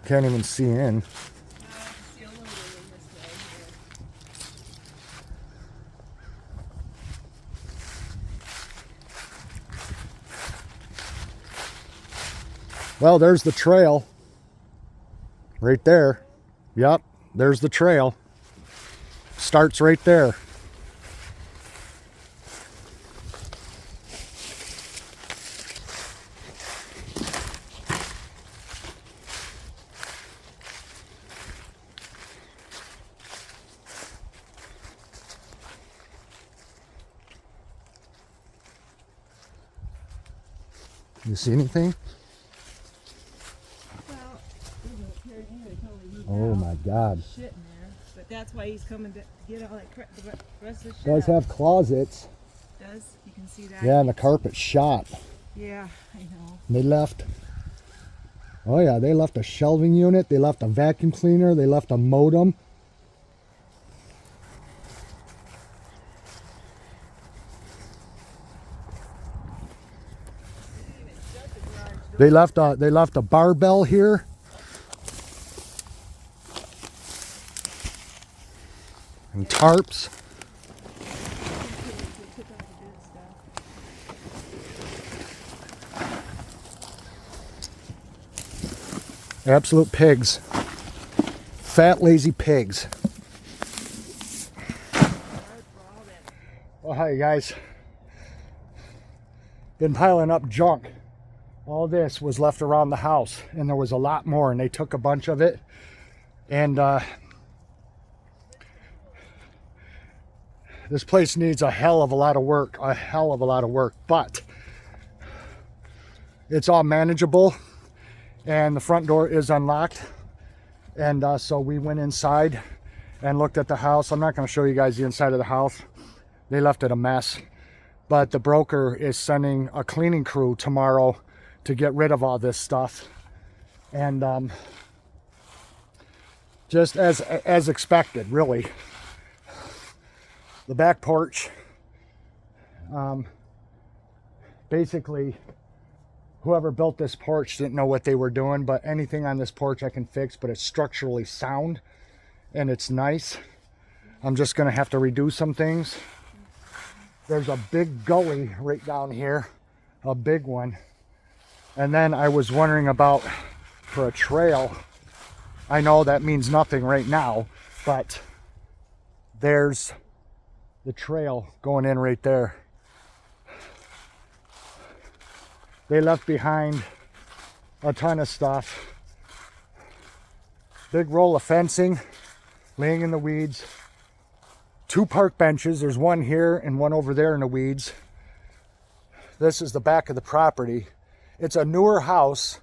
Can't even see in. Well, there's the trail. Right there. Yep, there's the trail. Starts right there. You see anything? Well, oh my God. Shit in there, but that's why he's coming to get all that the rest of the shit Does out. have closets. Does? You can see that? Yeah, and the carpet's shot. Yeah, I know. And they left, oh yeah, they left a shelving unit, they left a vacuum cleaner, they left a modem. They left a barbell here. And tarps. Absolute pigs. Fat, lazy pigs. Well, hi guys. Been piling up junk. All this was left around the house, and there was a lot more, and they took a bunch of it. And this place needs a hell of a lot of work, but it's all manageable, and the front door is unlocked. And so we went inside and looked at the house. I'm not going to show you guys the inside of the house. They left it a mess, but the broker is sending a cleaning crew tomorrow to get rid of all this stuff. And just as expected, really. The back porch, basically whoever built this porch didn't know what they were doing, but anything on this porch I can fix, but it's structurally sound and it's nice. I'm just gonna have to redo some things. There's a big gully right down here, a big one. And then I was wondering about for a trail. I know that means nothing right now, but there's the trail going in right there. They left behind a ton of stuff. Big roll of fencing laying in the weeds. 2 park benches. There's one here and one over there in the weeds. This is the back of the property. It's a newer house,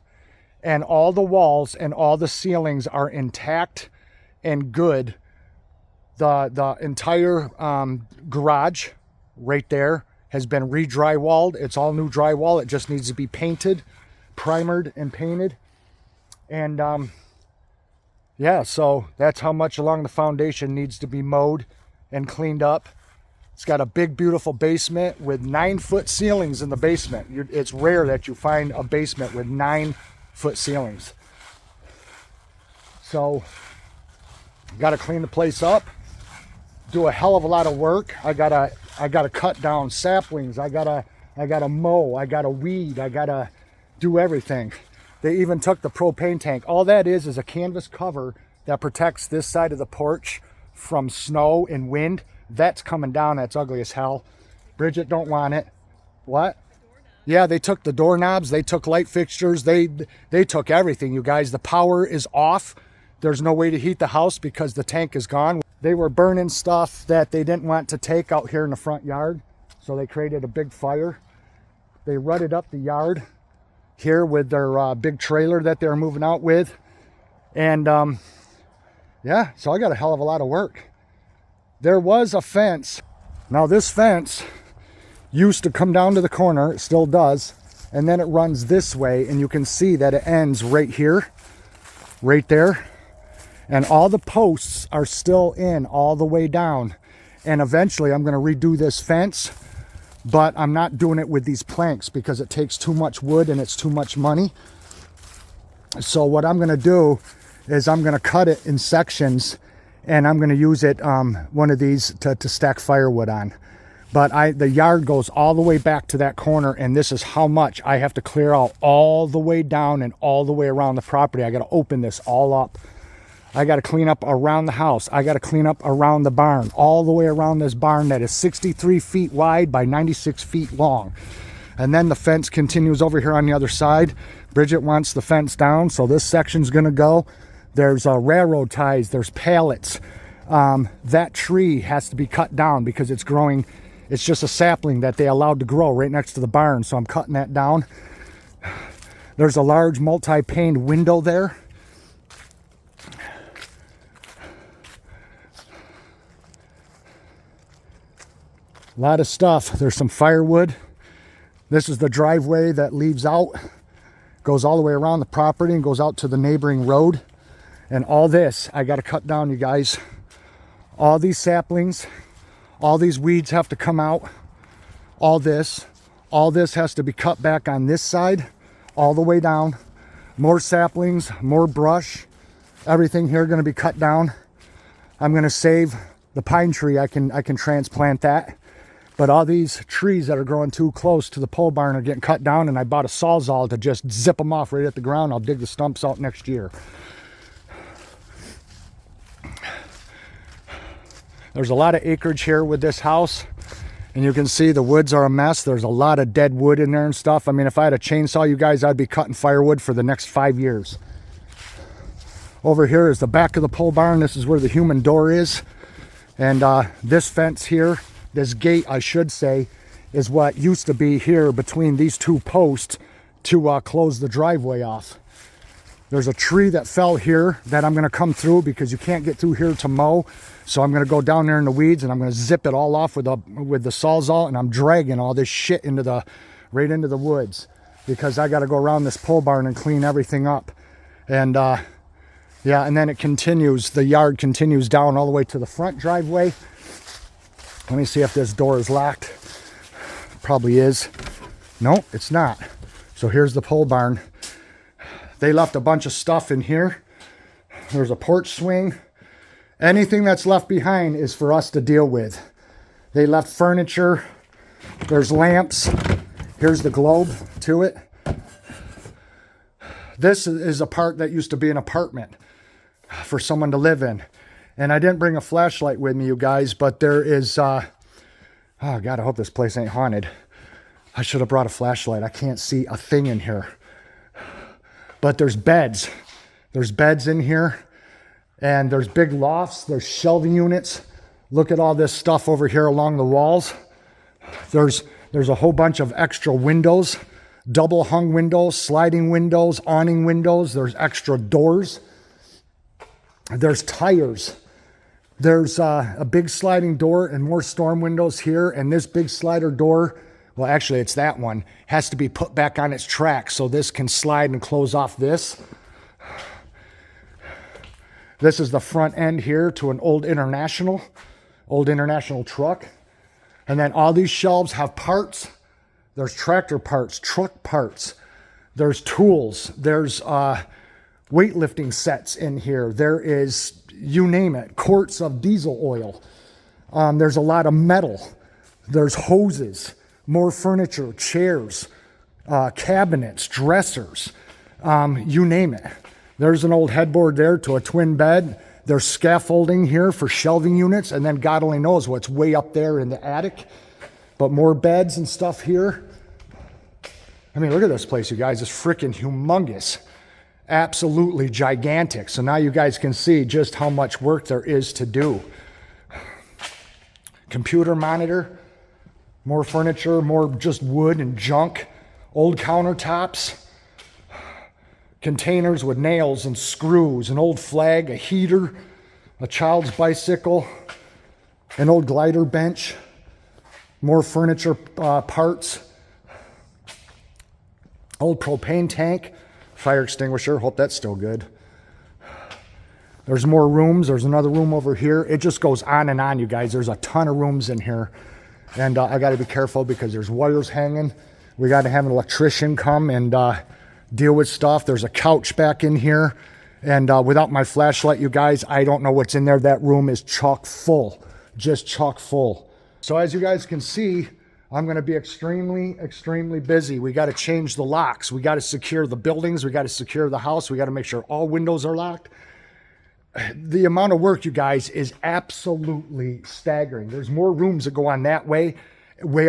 and all the walls and all the ceilings are intact and good. The entire garage right there has been re-drywalled. It's all new drywall. It just needs to be painted, primered and painted. And yeah, so that's how much along the foundation needs to be mowed and cleaned up. It's got a big, beautiful basement with 9-foot ceilings in the basement. It's rare that you find a basement with 9-foot ceilings. So, got to clean the place up. Do a hell of a lot of work. I gotta cut down saplings. I gotta mow. I gotta weed. I gotta do everything. They even took the propane tank. All that is a canvas cover that protects this side of the porch from snow and wind. That's coming down. That's ugly as hell. Bridget don't want it. What? Yeah, they took the doorknobs. They took light fixtures. They took everything, you guys. The power is off. There's no way to heat the house because the tank is gone. They were burning stuff that they didn't want to take out here in the front yard. So they created a big fire. They rutted up the yard here with their big trailer that they're moving out with. And yeah, so I got a hell of a lot of work. There was a fence. Now this fence used to come down to the corner, it still does, and then it runs this way, and you can see that it ends right here, right there. And all the posts are still in all the way down. And eventually I'm going to redo this fence, but I'm not doing it with these planks because it takes too much wood and it's too much money. So what I'm going to do is I'm going to cut it in sections, and I'm going to use it, one of these to stack firewood on. But the yard goes all the way back to that corner, and this is how much I have to clear out all the way down and all the way around the property. I got to open this all up. I got to clean up around the house. I got to clean up around the barn, all the way around this barn that is 63 feet wide by 96 feet long. And then the fence continues over here on the other side. Bridget wants the fence down, so this section's going to go. There's railroad ties, there's pallets. That tree has to be cut down because it's growing. It's just a sapling that they allowed to grow right next to the barn, so I'm cutting that down. There's a large multi-paned window there. A lot of stuff. There's some firewood. This is the driveway that leaves out, goes all the way around the property and goes out to the neighboring road. And all this, I got to cut down, you guys. All these saplings, all these weeds have to come out. All this has to be cut back on this side, all the way down. More saplings, more brush. Everything here going to be cut down. I'm going to save the pine tree. I can transplant that. But all these trees that are growing too close to the pole barn are getting cut down, and I bought a Sawzall to just zip them off right at the ground. I'll dig the stumps out next year. There's a lot of acreage here with this house, and you can see the woods are a mess. There's a lot of dead wood in there and stuff. I mean, if I had a chainsaw, you guys, I'd be cutting firewood for the next 5 years. Over here is the back of the pole barn. This is where the human door is. And this fence here, this gate, I should say, is what used to be here between these two posts to close the driveway off. There's a tree that fell here that I'm going to come through because you can't get through here to mow. So I'm going to go down there in the weeds and I'm going to zip it all off with the Sawzall, and I'm dragging all this shit right into the woods because I got to go around this pole barn and clean everything up. And yeah, and then it continues. The yard continues down all the way to the front driveway. Let me see if this door is locked. Probably is. No, it's not. So here's the pole barn. They left a bunch of stuff in here. There's a porch swing. Anything that's left behind is for us to deal with. They left furniture. There's lamps. Here's the globe to it. This is a part that used to be an apartment for someone to live in. And I didn't bring a flashlight with me, you guys, but there is, oh God, I hope this place ain't haunted. I should have brought a flashlight. I can't see a thing in here. But there's beds. There's beds in here. And there's big lofts. There's shelving units. Look at all this stuff over here along the walls. There's a whole bunch of extra windows. Double hung windows, sliding windows, awning windows. There's extra doors. There's tires. There's a big sliding door and more storm windows here. And this big slider door, well, actually it's that one, has to be put back on its track so this can slide and close off this. This is the front end here to an old international truck. And then all these shelves have parts. There's tractor parts, truck parts. There's tools. There's weightlifting sets in here. There is, you name it, quarts of diesel oil. There's a lot of metal. There's hoses, more furniture, chairs, cabinets, dressers, you name it. There's an old headboard there to a twin bed. There's scaffolding here for shelving units, and then God only knows what's way up there in the attic. But more beds and stuff here. I mean, look at this place, you guys. It's freaking humongous. Absolutely gigantic. So now you guys can see just how much work there is to do. Computer monitor, more furniture, more just wood and junk, old countertops, containers with nails and screws, an old flag, a heater, a child's bicycle, an old glider bench, more furniture parts, old propane tank, fire extinguisher, hope that's still good. There's more rooms. There's another room over here. It just goes on and on, you guys. There's a ton of rooms in here. And I got to be careful because there's wires hanging. We got to have an electrician come and deal with stuff. There's a couch back in here. And without my flashlight, you guys, I don't know what's in there. That room is chock full, just chock full. So as you guys can see, I'm going to be extremely, extremely busy. We got to change the locks. We got to secure the buildings. We got to secure the house. We got to make sure all windows are locked. The amount of work, you guys, is absolutely staggering. There's more rooms that go on that way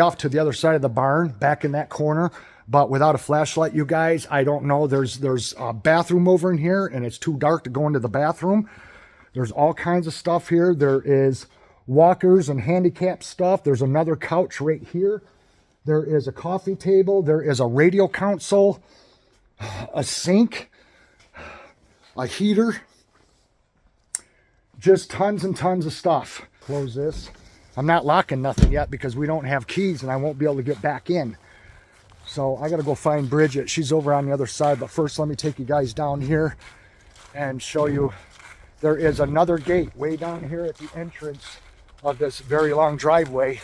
off to the other side of the barn, back in that corner. But without a flashlight, you guys, I don't know. There's a bathroom over in here, and it's too dark to go into the bathroom. There's all kinds of stuff here. There is walkers and handicap stuff. There's another couch right here. There is a coffee table. There is a radio console, a sink, a heater. Just tons and tons of stuff. Close this. I'm not locking nothing yet because we don't have keys and I won't be able to get back in. So I got to go find Bridget. She's over on the other side. But first, let me take you guys down here and show you. There is another gate way down here at the entrance of this very long driveway.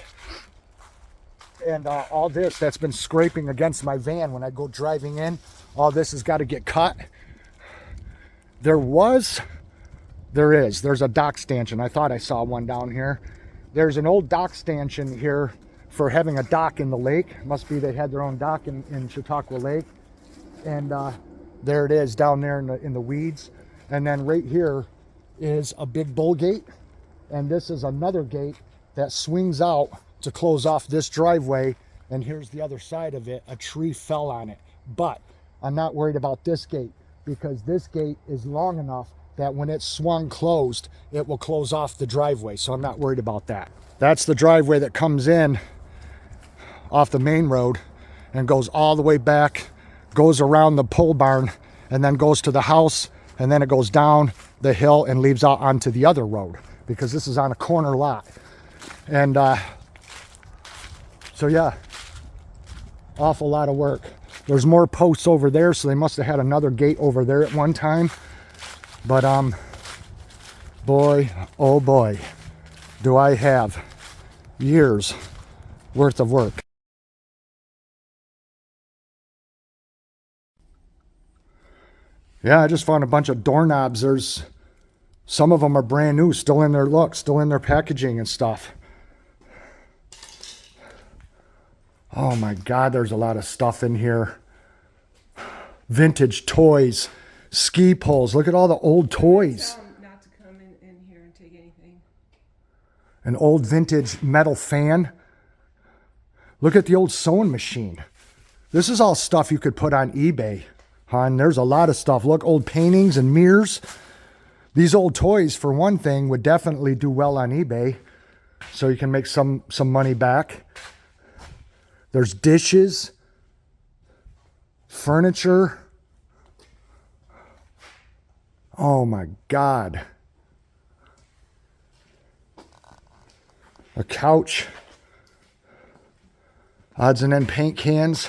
And all this that's been scraping against my van when I go driving in, all this has got to get cut. There's a dock stanchion. I thought I saw one down here. There's an old dock stanchion here for having a dock in the lake. Must be they had their own dock in Chautauqua Lake. And there it is down there in the weeds. And then right here is a big bull gate. And this is another gate that swings out to close off this driveway. And here's the other side of it. A tree fell on it. But I'm not worried about this gate because this gate is long enough that when it's swung closed, it will close off the driveway. So I'm not worried about that. That's the driveway that comes in off the main road and goes all the way back, goes around the pole barn, and then goes to the house, and then it goes down the hill and leaves out onto the other road because this is on a corner lot. And so yeah, awful lot of work. There's more posts over there, so they must have had another gate over there at one time. But boy, oh boy, do I have years worth of work. Yeah, I just found a bunch of doorknobs. Some of them are brand new, still in their look, still in their packaging and stuff. Oh my God, there's a lot of stuff in here. Vintage toys. Ski poles. Look at all the old toys. Tell them not to come in here and take anything. An old vintage metal fan. Look at the old sewing machine. This is all stuff you could put on eBay, hon. There's a lot of stuff. Look, old paintings and mirrors. These old toys, for one thing, would definitely do well on eBay, so you can make some money back. There's dishes, furniture. Oh my God. A couch. Odds and end paint cans.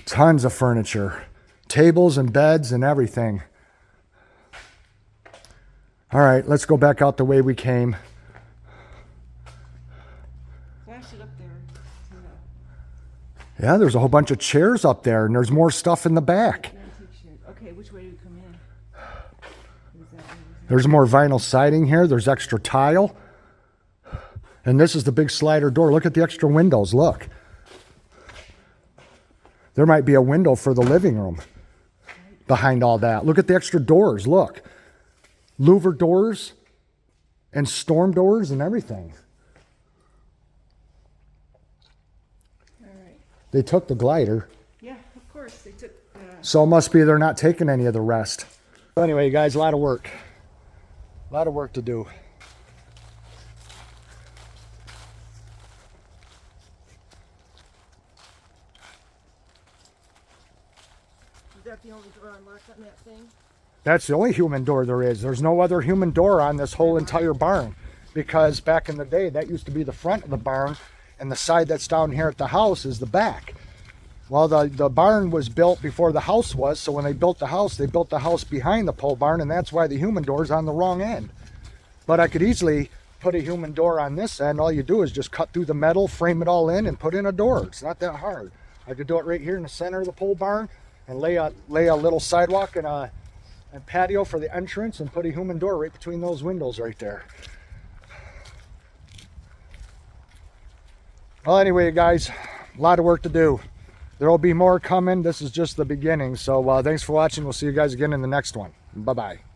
Tons of furniture. Tables and beds and everything. All right, let's go back out the way we came. Flash it up there. Yeah, there's a whole bunch of chairs up there, and there's more stuff in the back. Okay, which way do we come in? There's more vinyl siding here. There's extra tile. And this is the big slider door. Look at the extra windows. Look. There might be a window for the living room behind all that. Look at the extra doors. Look. Louver doors and storm doors and everything. They took the glider. Yeah, of course. They took... So it must be they're not taking any of the rest. So anyway, you guys, a lot of work. A lot of work to do. Is that the only door unlocked on that thing? That's the only human door there is. There's no other human door on this whole entire barn. Because back in the day, that used to be the front of the barn. And the side that's down here at the house is the back. Well, the barn was built before the house was, so when they built the house behind the pole barn, and that's why the human door is on the wrong end. But I could easily put a human door on this end. All you do is just cut through the metal, frame it all in, and put in a door. It's not that hard. I could do it right here in the center of the pole barn and lay a little sidewalk and patio for the entrance and put a human door right between those windows right there. Well, anyway, guys, a lot of work to do. There will be more coming. This is just the beginning. So thanks for watching. We'll see you guys again in the next one. Bye-bye.